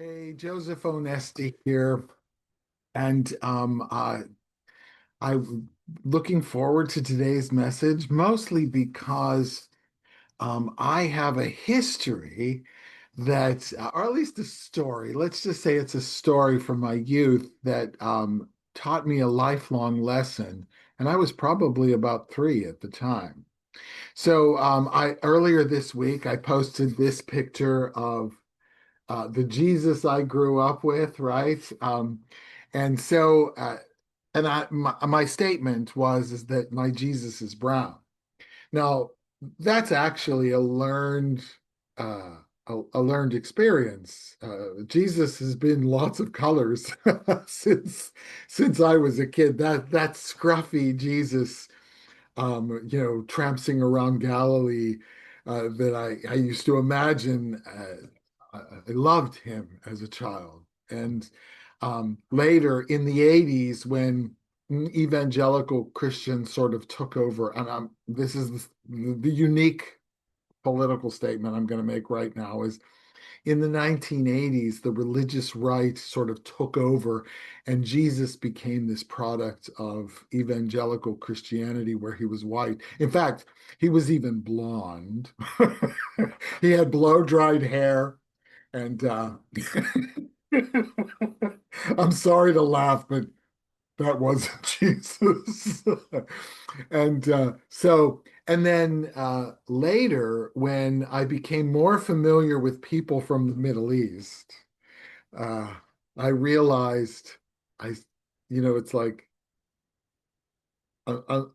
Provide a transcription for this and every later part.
Hey, Joseph Onesti here, and I'm looking forward to today's message, mostly because I have a history that, or at least a story. Let's just say it's a story from my youth that taught me a lifelong lesson, and I was probably about three at the time. So, I earlier this week I posted this picture of the Jesus I grew up with, right? And so, and my statement was is that my Jesus is brown. Now, that's actually uh, a learned experience. Jesus has been lots of colors since I was a kid. That scruffy Jesus tramping around Galilee that I used to imagine. I loved him as a child. And later in the 80s, when evangelical Christians sort of took over, and this is the unique political statement I'm going to make right now is in the 1980s, the religious right sort of took over, and Jesus became this product of evangelical Christianity where he was white. In fact, he was even blonde. He had blow-dried hair, and I'm sorry to laugh, but that wasn't Jesus. And then later, when I became more familiar with people from the Middle East, uh, I realized I, it's like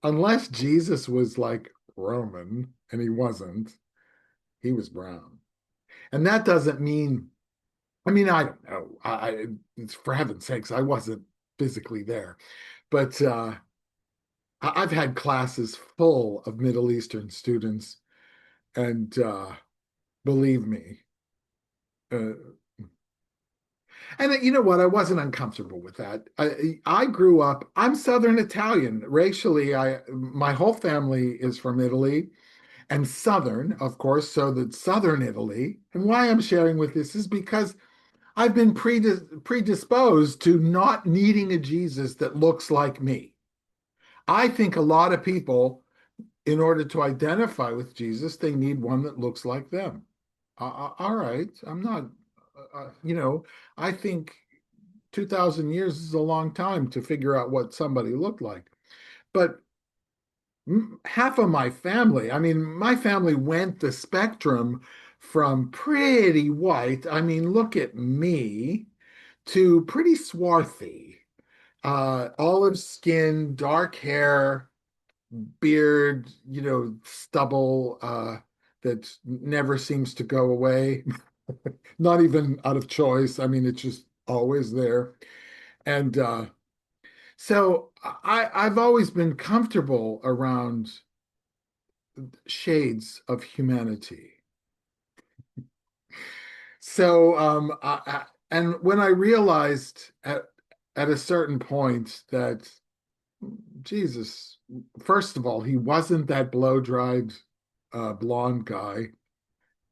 unless Jesus was like Roman, and he wasn't, he was brown. And that doesn't mean, I mean, I don't know. It's for heaven's sakes, I wasn't physically there, but I've had classes full of Middle Eastern students, and believe me, uh, and you know what? I wasn't uncomfortable with that. I grew up. I'm Southern Italian. Racially, my whole family is from Italy and Southern, of course. So that Southern Italy. And why I'm sharing with this is because I've been predisposed to not needing a Jesus that looks like me. I think a lot of people, in order to identify with Jesus, they need one that looks like them. All right, I'm not, I think 2,000 years is a long time to figure out what somebody looked like. But half of my family, I mean, my family went the spectrum from pretty white, I mean, look at me, to pretty swarthy, olive skin, dark hair, beard, stubble that never seems to go away, not even out of choice. I mean, it's just always there. And so I've always been comfortable around shades of humanity. So, and when I realized at a certain point that Jesus, first of all, he wasn't that blow-dried blonde guy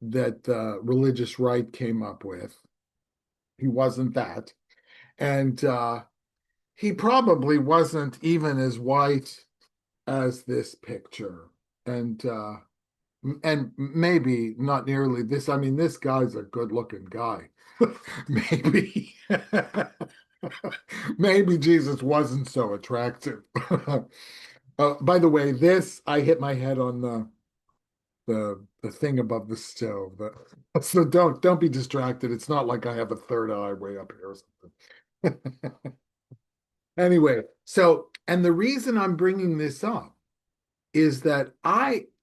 that the religious right came up with. He wasn't that. And he probably wasn't even as white as this picture. And and maybe not nearly this. I mean, this guy's a good-looking guy. Maybe maybe Jesus wasn't so attractive. By the way, this I hit my head on the thing above the stove. So don't be distracted. It's not like I have a third eye way up here or something. Anyway, so and the reason I'm bringing this up is that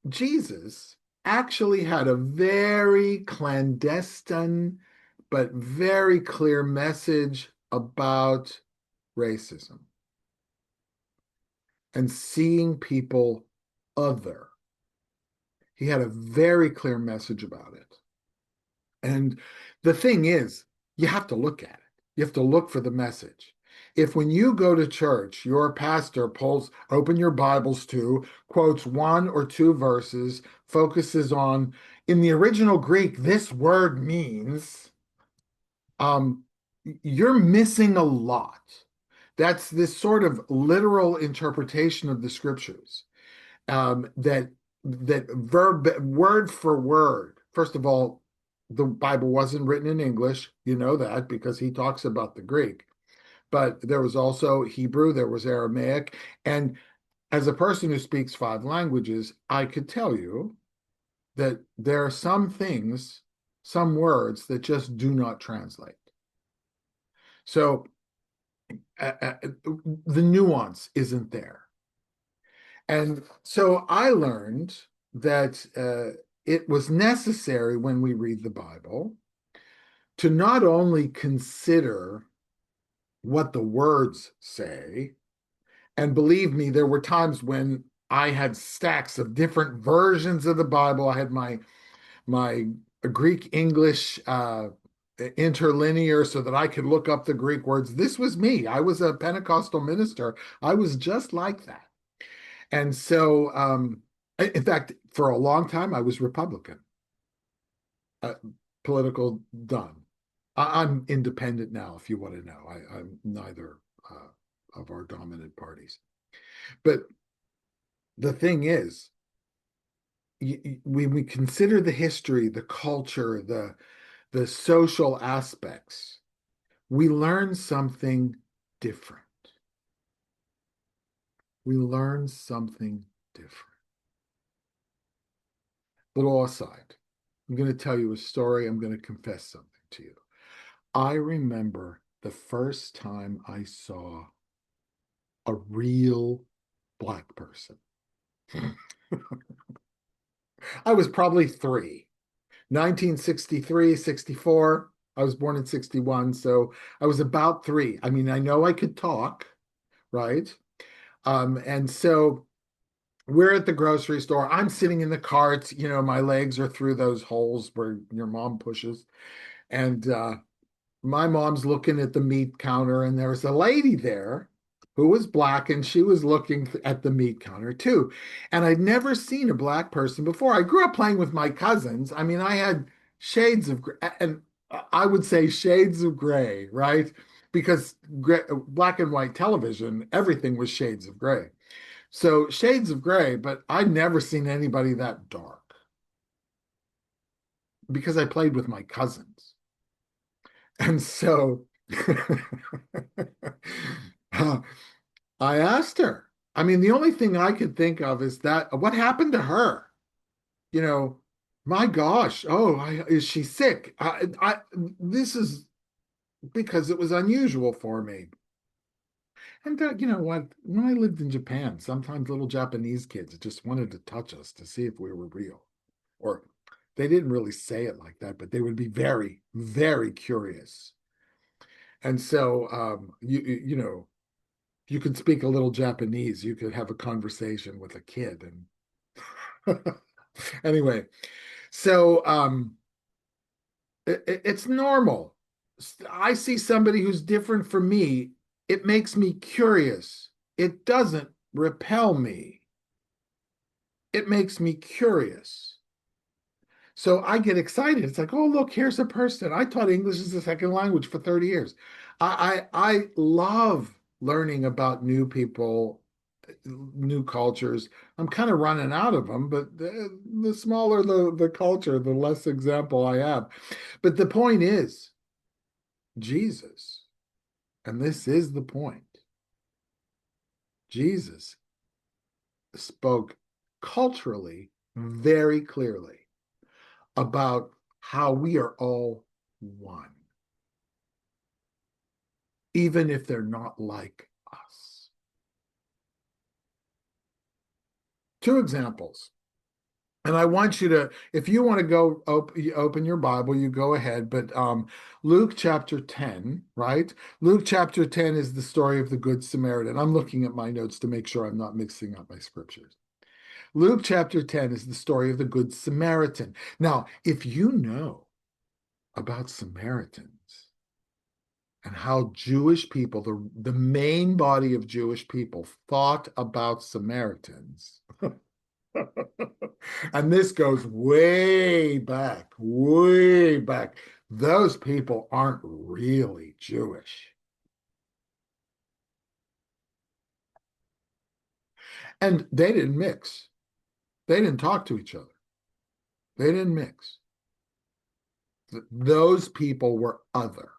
Jesus actually had a very clandestine but very clear message about racism and seeing people other. He had a very clear message about it. And the thing is, you have to look at it. You have to look for the message. If when you go to church, your pastor open your Bibles to, quotes one or two verses, focuses on, in the original Greek, this word means, um, you're missing a lot. That's this sort of literal interpretation of the scriptures. That verb word for word. First of all, the Bible wasn't written in English. You know that because he talks about the Greek. But there was also Hebrew, there was Aramaic, and as a person who speaks five languages, I could tell you that there are some things, some words that just do not translate. So the nuance isn't there. And so I learned that it was necessary when we read the Bible to not only consider what the words say, and believe me, there were times when I had stacks of different versions of the Bible. I had my Greek English interlinear so that I could look up the Greek words. This was me. I was a Pentecostal minister. I was just like that. And so, in fact, for a long time, I was Republican, uh, political done. I'm independent now, if you want to know. I'm neither of our dominant parties. But the thing is, when we consider the history, the culture, the social aspects, we learn something different. We learn something different. Little aside, I'm going to tell you a story. I'm going to confess something to you. I remember the first time I saw a real Black person. I was probably three, 1963, 64. I was born in 61, so I was about three. I mean, I know I could talk, right? And so we're at the grocery store. I'm sitting in the cart, my legs are through those holes where your mom pushes. And my mom's looking at the meat counter, and there was a lady there who was Black, and she was looking at the meat counter too. And I'd never seen a Black person before. I grew up playing with my cousins. I mean, I had shades of gray, and I would say shades of gray, right? Because black and white television, everything was shades of gray. So shades of gray, but I'd never seen anybody that dark because I played with my cousins. And so I asked her. I mean, the only thing I could think of is that what happened to her? You know, my gosh, is she sick? This is because it was unusual for me. And you know what? When I lived in Japan, sometimes little Japanese kids just wanted to touch us to see if we were real. Or they didn't really say it like that, but they would be very, very curious. And so, you could speak a little Japanese. You could have a conversation with a kid. And anyway, so it's normal. I see somebody who's different from me. It makes me curious. It doesn't repel me. It makes me curious. So I get excited. It's like, oh, look, here's a person. I taught English as a second language for 30 years. I love learning about new people, new cultures. I'm kind of running out of them, but the smaller the culture, the less example I have. But the point is, Jesus, and this is the point, Jesus spoke culturally very clearly about how we are all one, even if they're not like us. Two examples. And I want you to, if you want to go open your Bible, you go ahead. But Luke chapter 10, right? Luke chapter 10 is the story of the Good Samaritan. I'm looking at my notes to make sure I'm not mixing up my scriptures. Luke chapter 10 is the story of the Good Samaritan. Now, if you know about Samaritans and how Jewish people, the main body of Jewish people, thought about Samaritans, and this goes way back, way back. Those people aren't really Jewish. And they didn't mix. They didn't talk to each other. They didn't mix. Those people were other.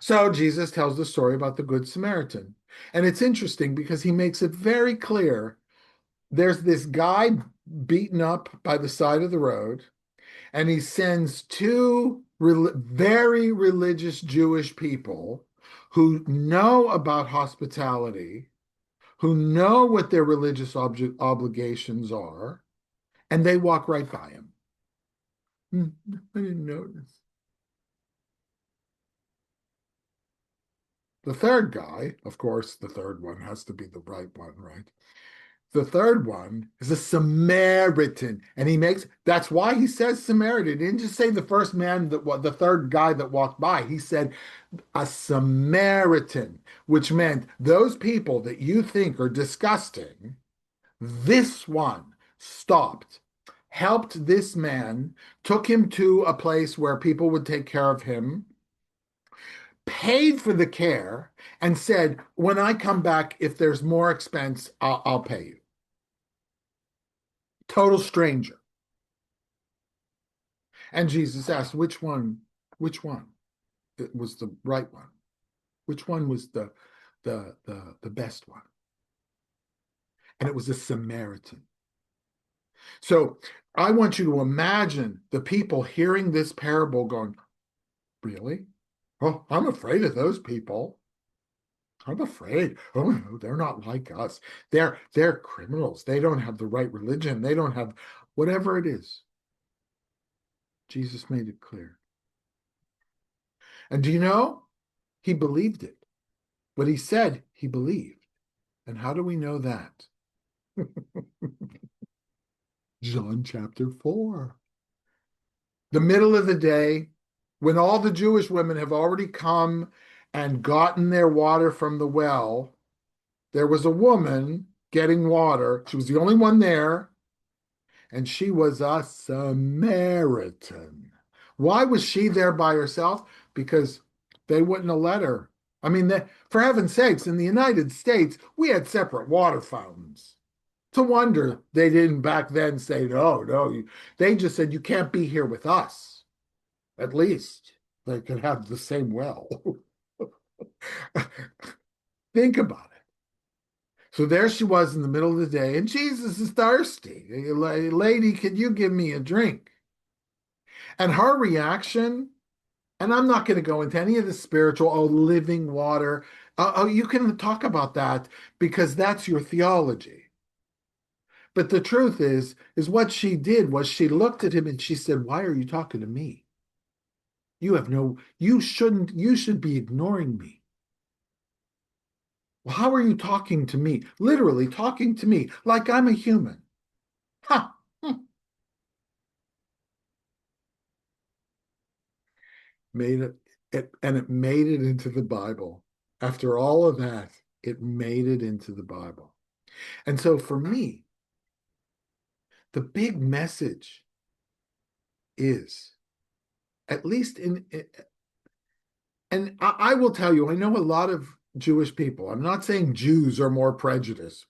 So Jesus tells the story about the Good Samaritan. And it's interesting because he makes it very clear there's this guy beaten up by the side of the road, and he sends two very religious Jewish people who know about hospitality, who know what their religious obligations are, and they walk right by him. I didn't notice. The third guy, of course, the third one has to be the right one, right? The third one is a Samaritan, and that's why he says Samaritan. He didn't just say the first man the third guy that walked by. He said a Samaritan, which meant those people that you think are disgusting, this one stopped, helped this man, took him to a place where people would take care of him, paid for the care, and said, when I come back, if there's more expense, I'll pay you. Total stranger. And Jesus asked, which one? Which one? It was the right one. Which one was the best one? And it was a Samaritan. So I want you to imagine the people hearing this parable going, really? Oh, I'm afraid of those people. I'm afraid. Oh no, they're not like us. They're criminals. They don't have the right religion. They don't have whatever it is. Jesus made it clear. And do you know? He believed it. What he said, he believed. And how do we know that? John chapter 4. The middle of the day, when all the Jewish women have already come and gotten their water from the well, there was a woman getting water. She was the only one there, and she was a Samaritan. Why was she there by herself? Because they wouldn't have let her. I mean, for heaven's sakes, in the United States, we had separate water fountains. To wonder they didn't back then say, no, no. They just said, you can't be here with us. At least they could have the same well. Think about it. So there she was in the middle of the day, and Jesus is thirsty. Lady, could you give me a drink? And her reaction, and I'm not going to go into any of the spiritual, living water. You can talk about that because that's your theology. But the truth is what she did was she looked at him and she said, why are you talking to me? You should be ignoring me. Well, how are you talking to me? Literally talking to me like I'm a human. Huh. Made and it made it into the Bible. After all of that, it made it into the Bible. And so for me, the big message is, at least and I will tell you, I know a lot of Jewish people. I'm not saying Jews are more prejudiced.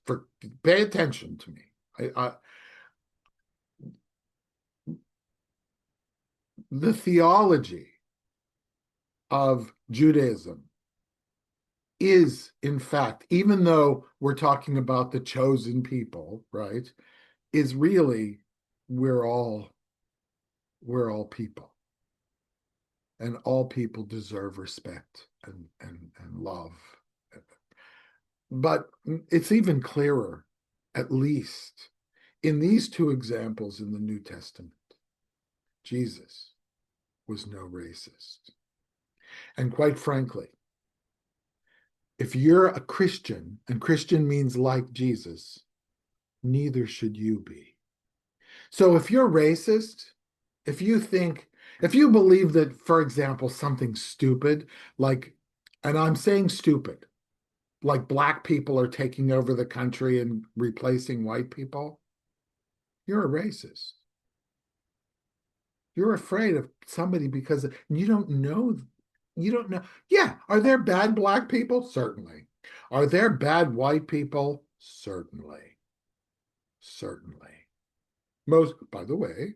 Pay attention to me. The theology of Judaism is, in fact, even though we're talking about the chosen people, right, is really we're all people, and all people deserve respect and love. But it's even clearer, at least in these two examples in the New Testament. Jesus was no racist. And quite frankly, if you're a Christian, and Christian means like Jesus, neither should you be. So if you're racist, if you believe that, for example, something stupid, like, and I'm saying stupid, like black people are taking over the country and replacing white people, you're a racist. You're afraid of somebody because you don't know. You don't know. Yeah. Are there bad black people? Certainly. Are there bad white people? Certainly. Certainly. Most, by the way,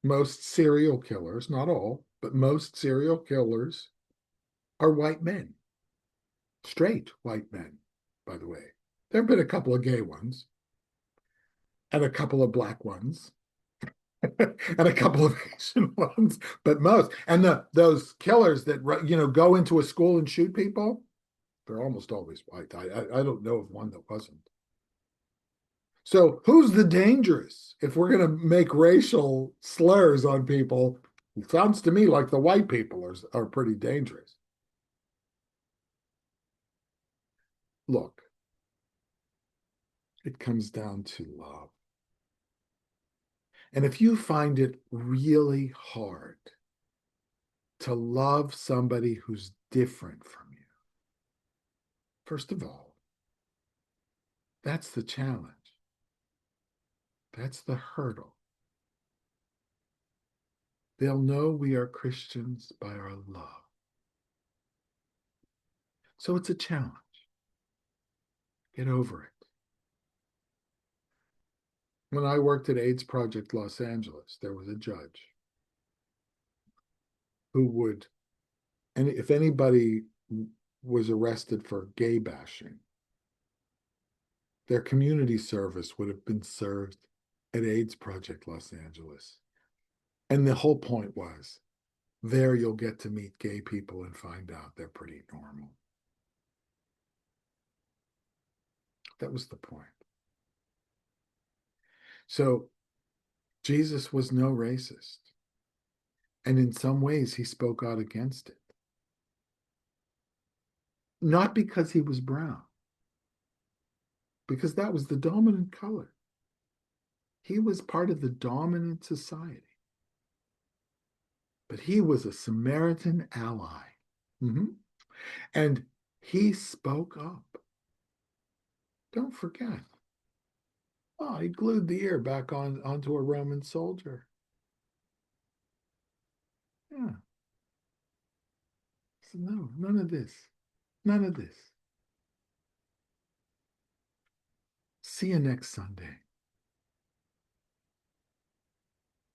most serial killers, not all, but most serial killers are white men, straight white men, by the way. There have been a couple of gay ones and a couple of black ones and a couple of Asian ones, but most. And those killers that go into a school and shoot people, they're almost always white. I don't know of one that wasn't. So who's the dangerous? If we're going to make racial slurs on people, it sounds to me like the white people are pretty dangerous. Look, it comes down to love. And if you find it really hard to love somebody who's different from you, first of all, that's the challenge. That's the hurdle. They'll know we are Christians by our love. So it's a challenge. Get over it. When I worked at AIDS Project Los Angeles, there was a judge who would, and if anybody was arrested for gay bashing, their community service would have been served at AIDS Project Los Angeles. And the whole point was, there you'll get to meet gay people and find out they're pretty normal. That was the point. So Jesus was no racist. And in some ways, he spoke out against it. Not because he was brown, because that was the dominant color. He was part of the dominant society. But he was a Samaritan ally. Mm-hmm. And he spoke up. Don't forget. Oh, he glued the ear back onto a Roman soldier. Yeah. So no, none of this. None of this. See you next Sunday.